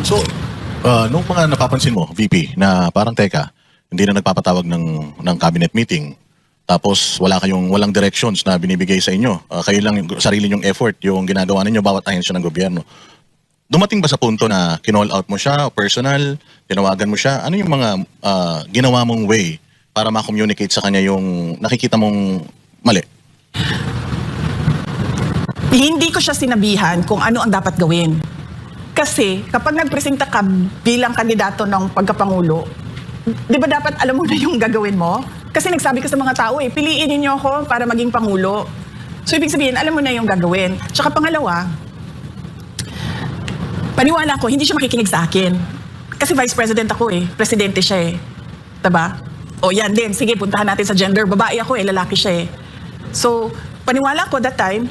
So, nung mga napapansin mo, VP, na parang teka, hindi na nagpapatawag ng cabinet meeting, tapos walang directions na binibigay sa inyo, kayo lang, sarili nyong effort, yung ginagawa ninyo bawat ahensya ng gobyerno. Dumating ba sa punto na kinall out mo siya, personal, tinawagan mo siya, ano yung mga ginawa mong way para ma-communicate sa kanya yung nakikita mong mali? Hindi ko siya sinabihan kung ano ang dapat gawin. Kasi kapag nagpresenta ka bilang kandidato ng pagkapangulo, di ba dapat alam mo na yung gagawin mo? Kasi nagsabi ka sa mga tao, piliin niyo ako para maging pangulo. So ibig sabihin, alam mo na yung gagawin. Tsaka pangalawa, paniwala ko, hindi siya makikinig sa akin. Kasi vice president ako presidente siya Diba? O yan din, sige, puntahan natin sa gender. Babae ako lalaki siya So, paniwala ko that time,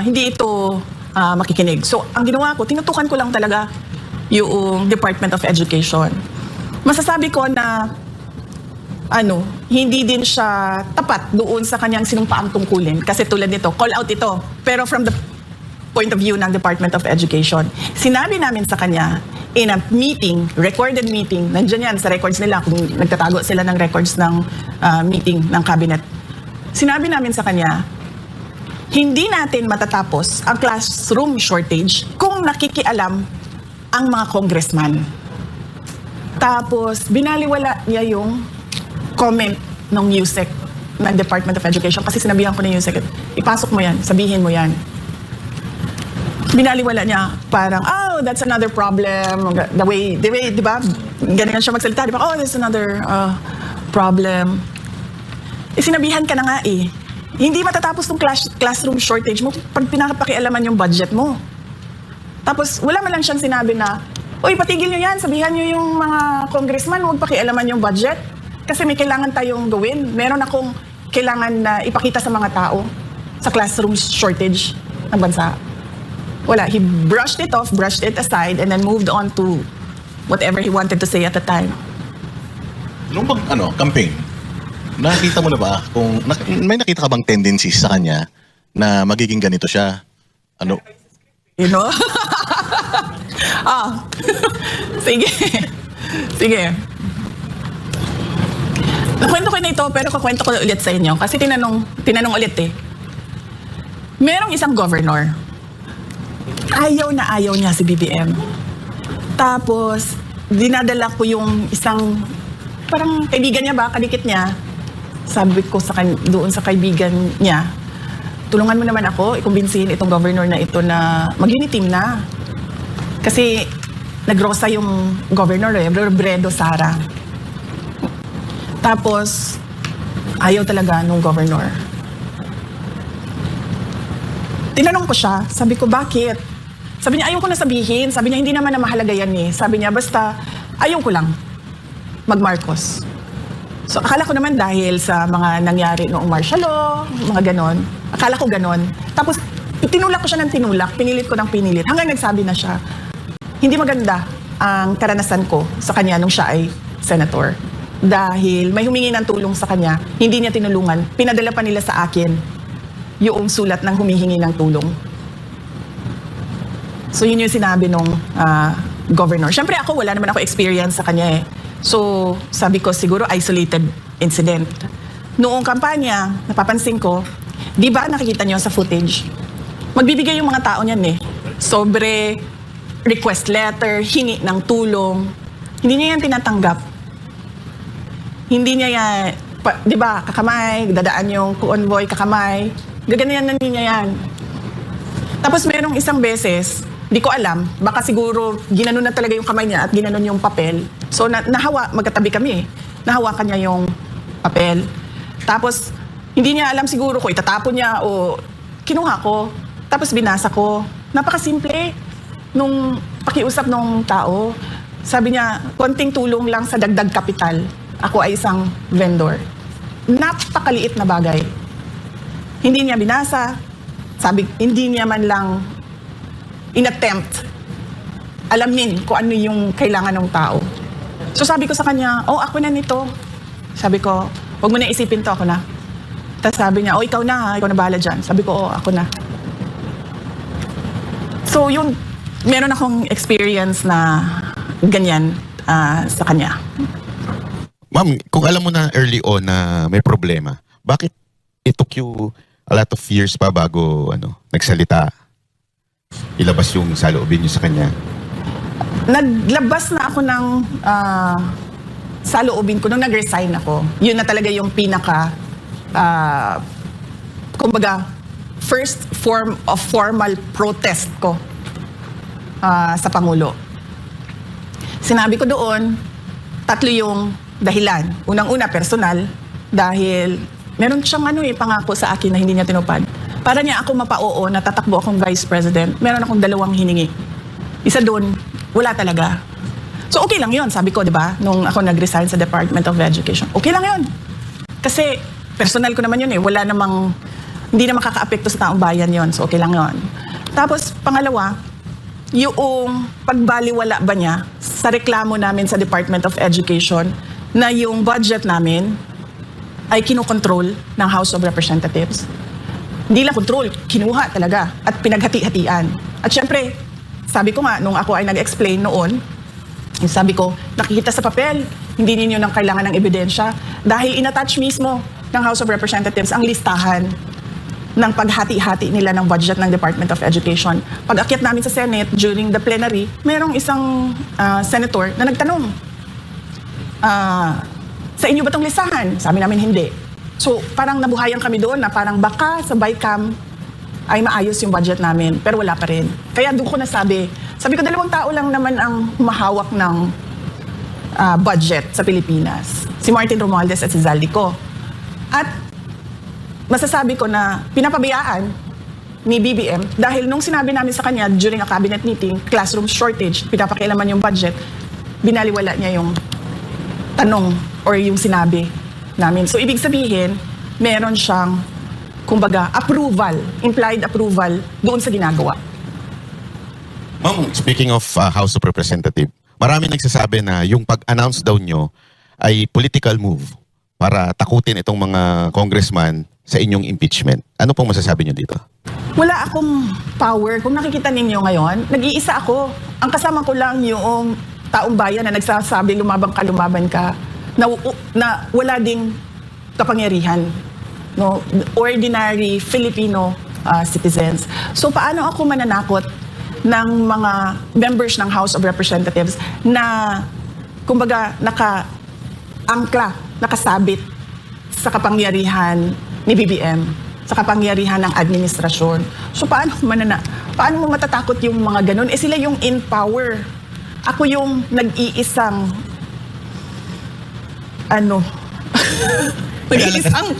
hindi ito makikinig. So, ang ginawa ko, tinutukan ko lang talaga yung Department of Education. Masasabi ko na hindi din siya tapat doon sa kanyang sinumpaang tungkulin. Kasi tulad nito, call out ito. Pero from the point of view ng Department of Education, sinabi namin sa kanya in a meeting, recorded meeting, nandiyan yan sa records nila kung nagtatago sila ng records ng meeting ng cabinet. Sinabi namin sa kanya, hindi natin matatapos ang classroom shortage kung nakikialam ang mga congressman. Tapos, binaliwala niya yung comment ng USEC, ng Department of Education, kasi sinabihan ko na USEC, ipasok mo yan, sabihin mo yan. Binaliwala niya, parang, oh, that's another problem. The way, di ba? Ganyan siya magsalita, di ba? Oh, that's another problem. Sinabihan ka na nga Hindi matatapos tong classroom shortage mo pag pinapakialaman yung budget mo. Tapos, wala man lang siyang sinabi na, uy, patigil nyo yan, sabihan nyo yung mga congressman, huwag pakialaman yung budget. Kasi may kailangan tayong gawin. Meron akong kailangan na ipakita sa mga tao sa classroom shortage ng bansa. Wala, he brushed it off, brushed it aside, and then moved on to whatever he wanted to say at the time. Nung campaign, nakita mo na ba kung may nakita ka bang tendencies sa kanya na magiging ganito siya? You know? Sige. Sige. Nakwento ko na ito, pero kakwento ko ulit sa inyo. Kasi tinanong ulit Merong isang governor. Ayaw na ayaw niya si BBM. Tapos, dinadala ko yung isang, parang kaibigan niya ba, kadikit niya. Sabi ko doon sa kaibigan niya, tulungan mo naman ako, ikumbinsihin itong governor na ito na mag-uniteam na. Kasi nagrosa yung governor Robredo Sara. Tapos, ayaw talaga nung governor. Tinanong ko siya, sabi ko, bakit? Sabi niya, ayaw ko na sabihin. Sabi niya, hindi naman na mahalaga yan Sabi niya, basta, ayaw ko lang mag-Marcos. So, akala ko naman dahil sa mga nangyari noong martial law, mga ganon. Akala ko ganon. Tapos, tinulak ko siya ng tinulak, pinilit ko ng pinilit. Hanggang nagsabi na siya, hindi maganda ang karanasan ko sa kanya nung siya ay senator. Dahil may humingi ng tulong sa kanya, hindi niya tinulungan. Pinadala pa nila sa akin yung sulat ng humihingi ng tulong. So, yun yung sinabi nung governor. Siyempre ako, wala naman ako experience sa kanya So, sabi ko, siguro isolated incident. Noong kampanya, napapansin ko, di ba nakikita niyo sa footage, magbibigay yung mga tao niyan sobre request letter, hingi ng tulong. Hindi niya yan tinatanggap. Hindi niya yan, di ba, kakamay, dadaan yung convoy, kakamay. Gaganayan na niya yan. Tapos merong isang beses, di ko alam, baka siguro ginanon na talaga yung kamay niya at ginanon yung papel. So magkatabi kami Nahawakan niya yung papel. Tapos hindi niya alam siguro ko itatapon niya o kinuha ko. Tapos binasa ko. Napakasimple nung pakiusap ng tao. Sabi niya, konting tulong lang sa dagdag kapital. Ako ay isang vendor. Napakaliit na bagay. Hindi niya binasa. Hindi niya man lang in-attempt alamin kung ano yung kailangan ng tao. So sabi ko sa kanya, ako na nito. Sabi ko, huwag mo na isipin to, ako na. Tapos sabi niya, ikaw na ikaw na bahala dyan. Sabi ko, ako na. So meron akong experience na ganyan sa kanya. Ma'am, kung alam mo na early on na may problema, bakit it took you a lot of years pa bago nagsalita? Ilabas yung saloobin niyo sa kanya. Naglabas na ako ng saloobin ko nung nag-resign ako. Yun na talaga yung pinaka kumbaga first form of formal protest ko sa Pangulo. Sinabi ko doon, 3 yung dahilan. Unang-una, personal, dahil meron siyang pangako sa akin na hindi niya tinupad. Para niya ako mapa-oo na tatakbo akong vice president, meron akong 2 hiningi. Isa doon, wala talaga. So okay lang yun, sabi ko, di ba? Nung ako nag-resign sa Department of Education. Okay lang yun. Kasi personal ko naman yun eh. Wala namang, hindi naman kaka-apekto sa taong bayan yun. So okay lang yun. Tapos pangalawa, yung pagbaliwala ba niya sa reklamo namin sa Department of Education na yung budget namin ay kinokontrol ng House of Representatives. Hindi lang control, kinuha talaga at pinaghati-hatian. At syempre, sabi ko nga, nung ako ay nag-explain noon, sabi ko, nakikita sa papel, hindi ninyo nang kailangan ng ebidensya dahil inattach mismo ng House of Representatives ang listahan ng paghati-hati nila ng budget ng Department of Education. Pag-akyat namin sa Senate during the plenary, merong isang senator na nagtanong, sa inyo ba itong listahan? Sabi namin hindi. So parang nabuhayan kami doon na parang baka sa BICAM ay maayos yung budget namin, pero wala pa rin. Kaya doon ko nasabi, sabi ko 2 tao lang naman ang humahawak ng budget sa Pilipinas. Si Martin Romualdez at si Zaldico. At masasabi ko na pinapabayaan ni BBM dahil nung sinabi namin sa kanya during a cabinet meeting, classroom shortage, pinapakialaman yung budget, binaliwala niya yung tanong or yung sinabi namin. So ibig sabihin, meron siyang kumbaga approval, implied approval doon sa ginagawa. Ma'am, speaking of House of Representative, marami nagsasabi na yung pag-announce daw nyo ay political move para takutin itong mga congressman sa inyong impeachment. Ano pong masasabi nyo dito? Wala akong power. Kung nakikita ninyo ngayon, nag-iisa ako. Ang kasama ko lang yung taong bayan na nagsasabi lumaban ka, na wala ding kapangyarihan. No? Ordinary Filipino citizens. So paano ako mananakot ng mga members ng House of Representatives na kumbaga naka-angkla, nakasabit sa kapangyarihan ni BBM, sa kapangyarihan ng administrasyon. So paano mo matatakot yung mga ganun? Sila yung in power. Ako yung nag-iisang nag-iisang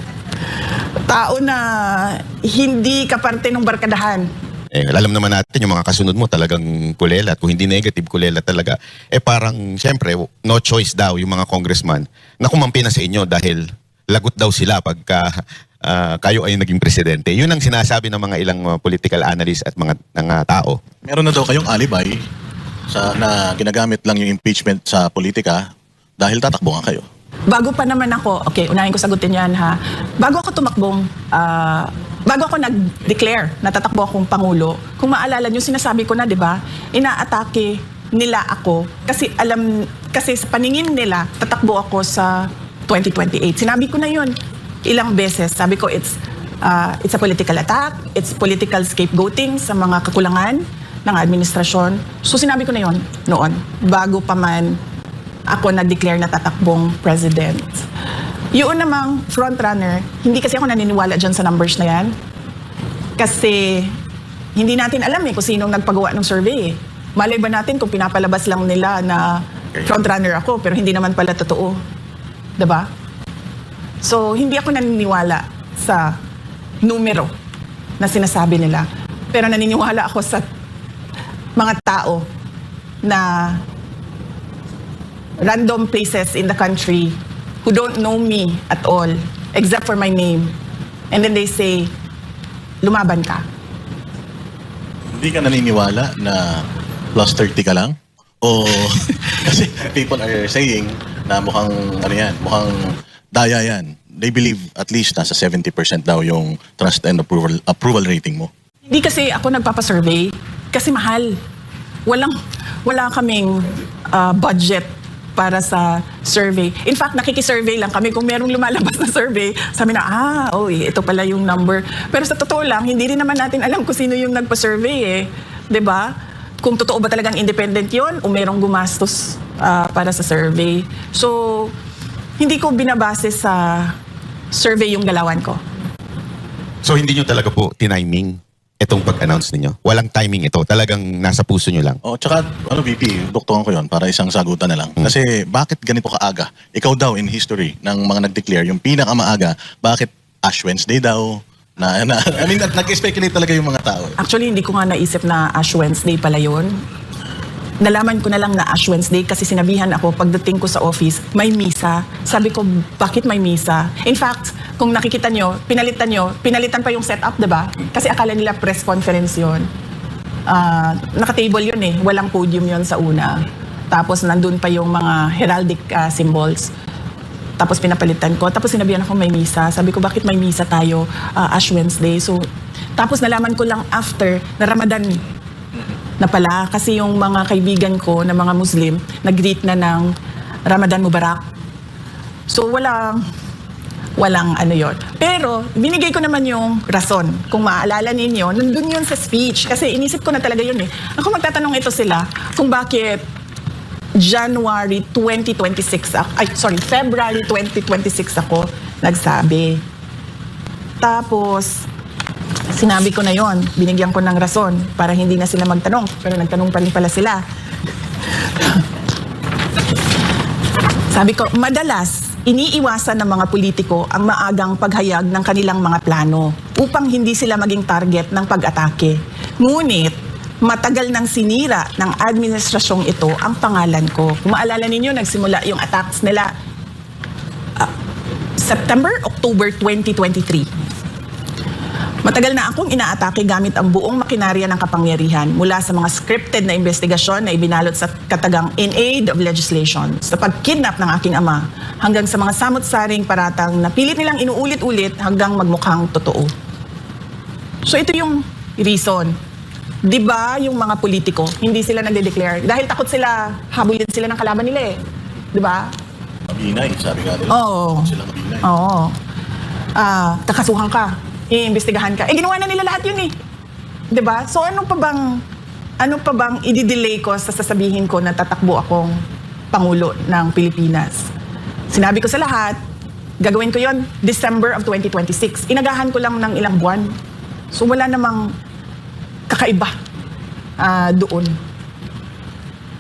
tao na hindi kaparte ng barkadahan. Alam naman natin yung mga kasunod mo talagang kulela. Kung hindi negative, kulela talaga. Parang, syempre, no choice daw yung mga congressman na kumampi na sa inyo dahil lagot daw sila pagka kayo ay naging presidente. Yun ang sinasabi ng mga ilang political analysts at mga tao. Meron na daw kayong alibi na ginagamit lang yung impeachment sa politika dahil tatakbo nga kayo. Bago pa naman ako, okay, unahin ko sagutin yan ha. Bago ako tumakbong, bago ako nag-declare na tatakbo akong Pangulo, kung maalala nyo, sinasabi ko na, di ba, inaatake nila ako kasi sa paningin nila, tatakbo ako sa 2028. Sinabi ko na yun ilang beses. Sabi ko, it's a political attack, it's political scapegoating sa mga kakulangan ng administrasyon. So sinabi ko na yun noon, bago pa man ako nag-declare na tatakbong president. Yun namang frontrunner, hindi kasi ako naniniwala dyan sa numbers na yan. Kasi hindi natin alam kung sinong nagpagawa ng survey. Malay ba natin kung pinapalabas lang nila na frontrunner ako, pero hindi naman pala totoo. Diba? So, hindi ako naniniwala sa numero na sinasabi nila. Pero naniniwala ako sa mga tao na random places in the country who don't know me at all, except for my name. And then they say, lumaban ka. Hindi ka naniniwala na plus 30 ka lang? O kasi people are saying na mukhang mukhang daya yan. They believe at least nasa 70% daw yung trust and approval rating mo. Hindi kasi ako nagpapasurvey kasi mahal. wala kaming budget para sa survey. In fact, nakikisurvey lang kami. Kung merong lumalabas na survey, sabi na, ito pala yung number. Pero sa totoo lang, hindi rin naman natin alam kung sino yung nagpa-survey eh. 'Di ba? Kung totoo ba talagang independent yon o merong gumastos para sa survey. So, hindi ko binabase sa survey yung galawan ko. So hindi nyo talaga po tiniming itong pag-announce ninyo? Walang timing ito? Talagang nasa puso nyo lang? Tsaka, VP, doktoran ko yon para isang sagutan na lang. Kasi bakit ganito kaaga? Ikaw daw in history ng mga nag-declare, yung pinakamaaga, bakit Ash Wednesday daw? Nag-speculate talaga yung mga tao. Actually, hindi ko nga naisip na Ash Wednesday pala yun. Nalaman ko na lang na Ash Wednesday kasi sinabihan ako pagdating ko sa office, may misa. Sabi ko, bakit may misa? In fact, kung nakikita nyo, pinalitan pa yung setup, diba? Kasi akala nila press conference yun. Naka-table yun eh, walang podium yun sa una. Tapos nandun pa yung mga heraldic symbols. Tapos pinapalitan ko. Tapos sinabihan ako may misa. Sabi ko, bakit may misa tayo Ash Wednesday? So, tapos nalaman ko lang after na Ramadan na pala. Kasi yung mga kaibigan ko na mga Muslim, nag-greet na ng Ramadan Mubarak. So, walang ano yon. Pero, binigay ko naman yung rason. Kung maaalala ninyo, nandun yun sa speech. Kasi inisip ko na talaga yun eh. Ako magtatanong ito sila kung bakit February 2026 ako nagsabi. Tapos, sinabi ko na yon, binigyan ko ng rason para hindi na sila magtanong. Pero nagtanong pa rin pala sila. Sabi ko, madalas, iniiwasan ng mga politiko ang maagang paghayag ng kanilang mga plano upang hindi sila maging target ng pag-atake. Ngunit, matagal nang sinira ng administrasyong ito ang pangalan ko. Kung maalala ninyo, nagsimula yung attacks nila October 2023. Matagal na akong inaatake gamit ang buong makinarya ng kapangyarihan mula sa mga scripted na investigasyon na ibinalot sa katagang in aid of legislation, sa pagkidnap ng aking ama, hanggang sa mga samot-saring paratang na pilit nilang inuulit-ulit hanggang magmukhang totoo. So ito yung reason. Di ba yung mga politiko, hindi sila nagde-declare dahil takot sila, habulin sila ng kalaban nila eh. Di ba? Mabinay, sabi nga nila. Oo. Sila mabinay. Oo. Kakasuhan ka. Iimbestigahan ka. Ginawa na nila lahat yun eh. 'Di ba? So ano pa bang i-delay ko sa sasabihin ko na tatakbo akong Pangulo ng Pilipinas? Sinabi ko sa lahat, gagawin ko yon December of 2026. Inagahan ko lang ng ilang buwan. So wala namang kakaiba doon.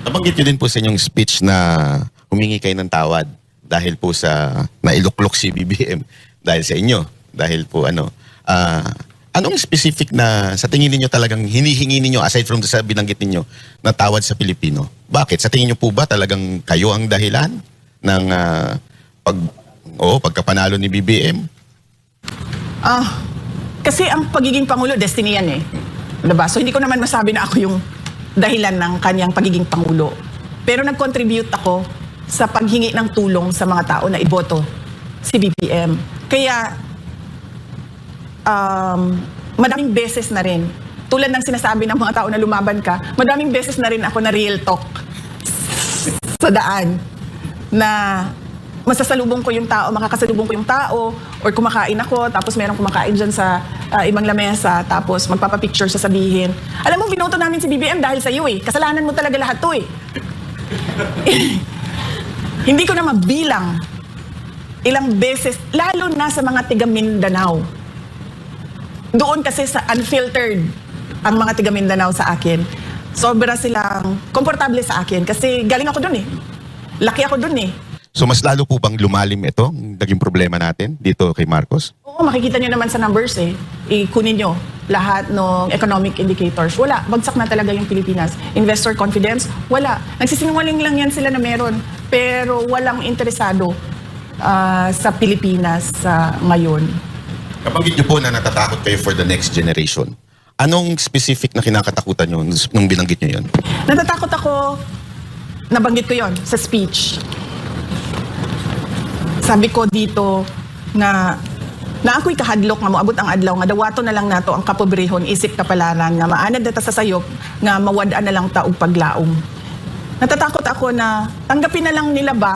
Nabanggit nyo din po sa inyong speech na humingi kayo ng tawad dahil po sa nailuklok si BBM dahil sa inyo. Dahil po anong specific na sa tingin niyo talagang hinihingi niyo aside from sa binanggit niyo na tawad sa Pilipino? Bakit? Sa tingin niyo po ba talagang kayo ang dahilan ng pagkapanalo ni BBM? Kasi ang pagiging Pangulo, destiny yan eh. Diba? So hindi ko naman masabi na ako yung dahilan ng kanyang pagiging Pangulo. Pero nag-contribute ako sa paghingi ng tulong sa mga tao na iboto si BBM. Kaya madaming beses na rin, tulad ng sinasabi ng mga tao na lumaban ka, madaming beses na rin ako na real talk sa daan na masasalubong ko yung tao, makakasalubong ko yung tao, or kumakain ako, tapos merong kumakain dyan sa ibang lamesa, tapos magpapapicture sasabihin, alam mo, binoto namin si BBM dahil sa iyo eh. Kasalanan mo talaga lahat to eh. Hindi ko na mabilang ilang beses, lalo na sa mga tiga Mindanao. Doon kasi sa unfiltered ang mga tiga Mindanao sa akin. Sobra silang komportable sa akin kasi galing ako doon eh. Laki ako doon eh. So mas lalo po bang lumalim ito, naging problema natin dito kay Marcos? Oo, makikita nyo naman sa numbers eh. Ikunin nyo lahat ng economic indicators. Wala, bagsak na talaga yung Pilipinas. Investor confidence, wala. Nagsisinungaling lang yan sila na meron. Pero walang interesado sa Pilipinas ngayon. Kabanggit niyo po na natatakot kayo for the next generation. Anong specific na kinakatakutan niyo nung binanggit niyo yun? Natatakot ako, nabanggit ko yon sa speech. Sabi ko dito na Na ako'y kahadlok nga moabot ang adlaw nga dawato na lang nato ang kapobrehon isip kapalaran nga maanad data sa sayop nga mawad-an na lang ta og paglaom. Natatakot ako na tanggapin na lang nila ba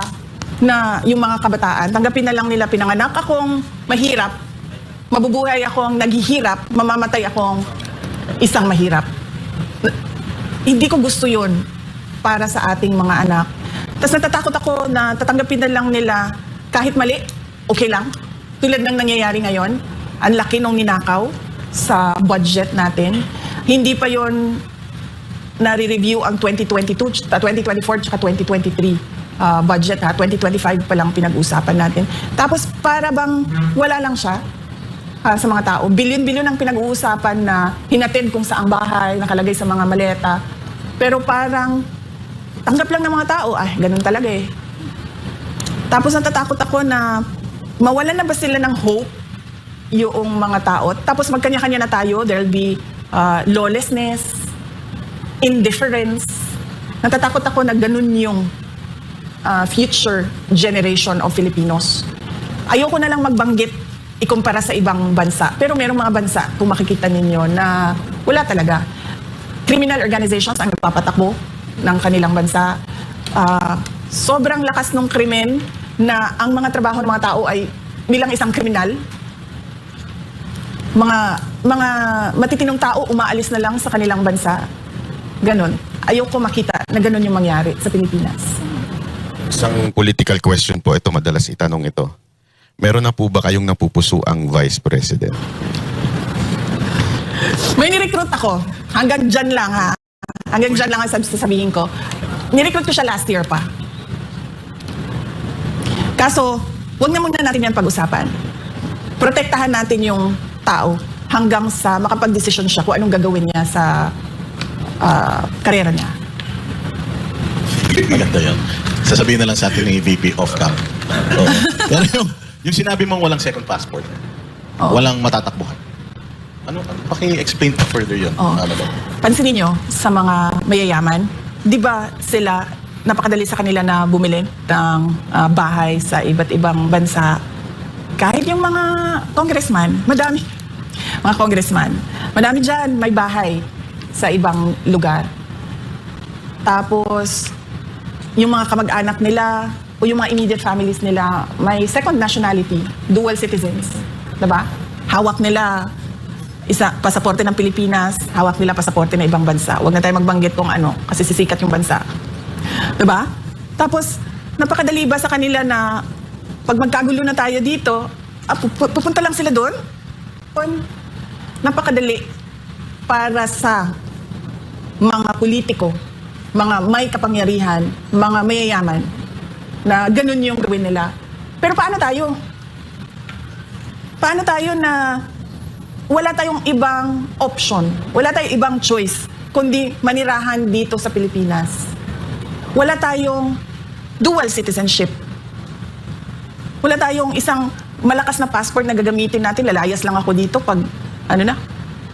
na yung mga kabataan, tanggapin na lang nila pinanganak akong mahirap, mabubuhay akong naghihirap, mamamatay akong isang mahirap. Hindi ko gusto yun para sa ating mga anak. Tapos natatakot ako na tatanggapin na lang nila kahit mali, okay lang. Tulad ng nangyayari ngayon, ang laki nung ninakaw sa budget natin. Hindi pa yon nare-review ang 2022, 2024, tsaka 2023 budget ha. 2025 pa lang pinag-usapan natin. Tapos para bang wala lang siya sa mga tao. Bilyon-bilyon ang pinag-uusapan na hinatid kung saang bahay, nakalagay sa mga maleta. Pero parang tanggap lang ng mga tao, ganun talaga eh. Tapos natatakot ako na mawalan na ba sila ng hope yung mga tao? Tapos magkanya-kanya na tayo, there'll be lawlessness, indifference. Natatakot ako na ganun yung future generation of Filipinos. Ayoko na lang magbanggit ikumpara sa ibang bansa. Pero merong mga bansa, kung makikita ninyo, na wala talaga. Criminal organizations ang nagpapatakbo ng kanilang bansa. Sobrang lakas ng krimen na ang mga trabaho ng mga tao ay bilang isang kriminal. Mga matitinong tao umaalis na lang sa kanilang bansa. Ganon. Ayoko makita na ganon yung mangyari sa Pilipinas. Isang political question po, ito madalas itanong ito. Meron na po ba kayong napupuso ang Vice President? May nirecruit ako. Hanggang dyan lang ha. Hanggang dyan lang ang sasabihin ko. Nirecruit ko siya last year pa. Kaso, huwag na muna natin yan pag-usapan. Protektahan natin yung tao hanggang sa makapag-desisyon siya kung anong gagawin niya sa karera niya. Maganda yun. Sasabihin na lang sa atin ni VP off-cam. Pero yung sinabi mong walang second passport, walang matatakbuhan. Ano, paki-explain pa further yun. Ano ba? Pansinin nyo, sa mga mayayaman, di ba sila, napakadali sa kanila na bumili ng bahay sa iba't ibang bansa. Kahit yung mga congressman, madami. Mga congressman, madami dyan, may bahay sa ibang lugar. Tapos, yung mga kamag-anak nila o yung mga immediate families nila, may second nationality, dual citizens. Diba? Hawak nila pasaporte ng Pilipinas, hawak nila pasaporte ng ibang bansa. Huwag na tayo magbanggit kung ano, kasi sisikat yung bansa. Diba? Tapos, napakadali ba sa kanila na pag magkagulo na tayo dito, pupunta lang sila doon? Napakadali para sa mga politiko, mga may kapangyarihan, mga mayayaman, na ganun yung gawin nila. Pero paano tayo? Paano tayo na wala tayong ibang option, wala tayong ibang choice, kundi manirahan dito sa Pilipinas? Wala tayong dual citizenship. Wala tayong isang malakas na passport na gagamitin natin. Lalayas lang ako dito pag,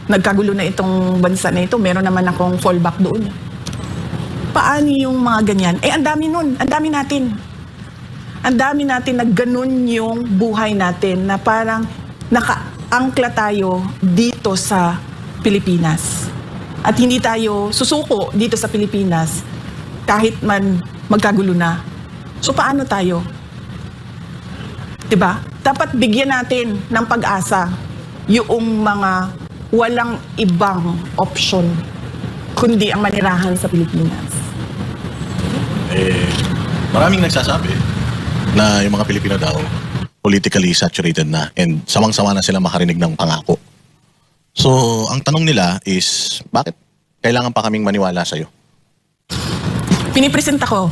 nagkagulo na itong bansa na ito, meron naman akong fallback doon. Paano yung mga ganyan? Ang dami nun. Ang dami natin. Ang dami natin na ganun yung buhay natin na parang nakaangkla tayo dito sa Pilipinas. At hindi tayo susuko dito sa Pilipinas kahit man magkagulo na. So paano tayo? Diba? Dapat bigyan natin ng pag-asa yung mga walang ibang option kundi ang manirahan sa Pilipinas. Maraming nagsasabi na yung mga Pilipino daw politically saturated na and sawang-sawa na sila makarinig ng pangako. So, ang tanong nila is, bakit kailangan pa kaming maniwala sa'yo? Pinipresenta ko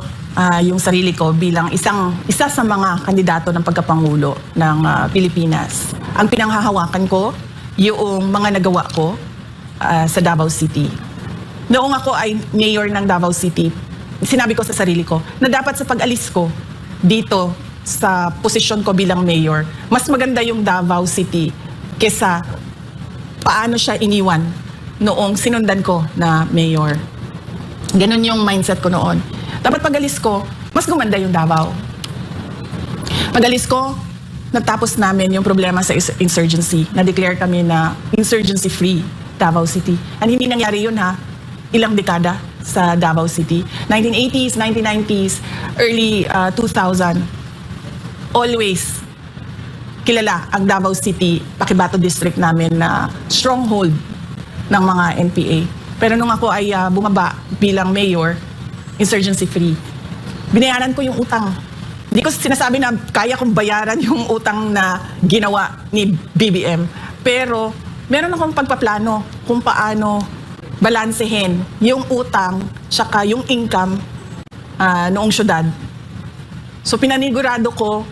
yung sarili ko bilang isa sa mga kandidato ng pagkapangulo ng Pilipinas. Ang pinanghahawakan ko, yung mga nagawa ko sa Davao City. Noong ako ay mayor ng Davao City, sinabi ko sa sarili ko na dapat sa pag-alis ko dito sa posisyon ko bilang mayor, mas maganda yung Davao City kesa paano siya iniwan noong sinundan ko na mayor. Ganon yung mindset ko noon. Dapat pag-alis ko, mas gumanda yung Davao. Pag-alis ko, natapos namin yung problema sa insurgency. Na-declare kami na insurgency-free Davao City. And hindi nangyari yun ha, ilang dekada sa Davao City. 1980s, 1990s, early 2000, always kilala ang Davao City, Paquibato District namin na stronghold ng mga NPA. Pero nung ako ay bumaba bilang mayor, insurgency-free, binayaran ko yung utang. Hindi ko sinasabi na kaya kong bayaran yung utang na ginawa ni BBM. Pero meron akong pagpaplano kung paano balansehin yung utang tsaka yung income noong syudad. So pinanigurado ko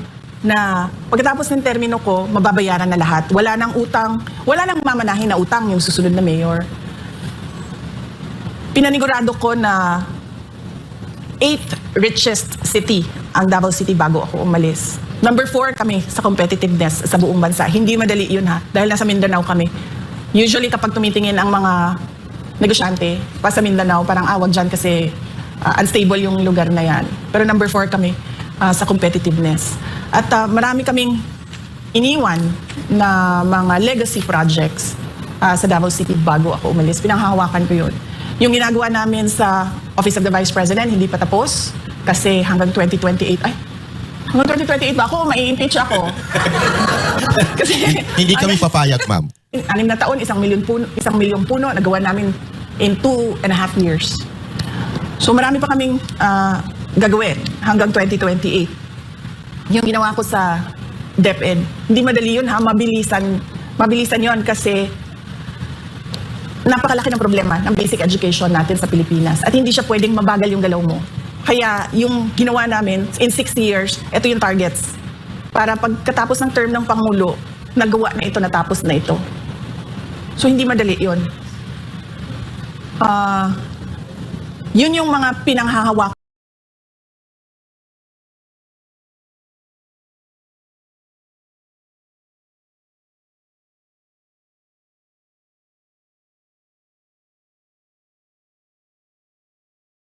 na pagkatapos ng termino ko, mababayaran na lahat. Wala nang utang, wala nang mamanahin na utang yung susunod na mayor. Pinanigurado ko na 8th richest city ang Davao City bago ako umalis. Number 4 kami sa competitiveness sa buong bansa. Hindi madali yun ha, dahil nasa Mindanao kami. Usually kapag tumitingin ang mga negosyante pa sa Mindanao, parang awag dyan kasi unstable yung lugar na yan. Pero number 4 kami sa competitiveness. At marami kaming iniwan na mga legacy projects sa Davao City bago ako umalis. Pinanghahawakan ko yun. Yung ginagawa namin sa Office of the Vice President, hindi pa tapos kasi hanggang 2028. Ay, hanggang 2028 ba ako? Mai-impeach ako. Kasi, Hindi kami papayag, ma'am. 6 na taon, 1 milyong puno, nagawa namin in 2.5 years. So marami pa kaming gagawin hanggang 2028. Yung ginawa ko sa DepEd, hindi madali yun ha, mabilisan yun kasi napakalaki ng problema ng basic education natin sa Pilipinas at hindi siya pwedeng mabagal yung galaw mo. Kaya yung ginawa namin in 6 years, ito yung targets. Para pagkatapos ng term ng Pangulo, nagawa na ito, natapos na ito. So hindi madali yun. Yun yung mga pinanghahawak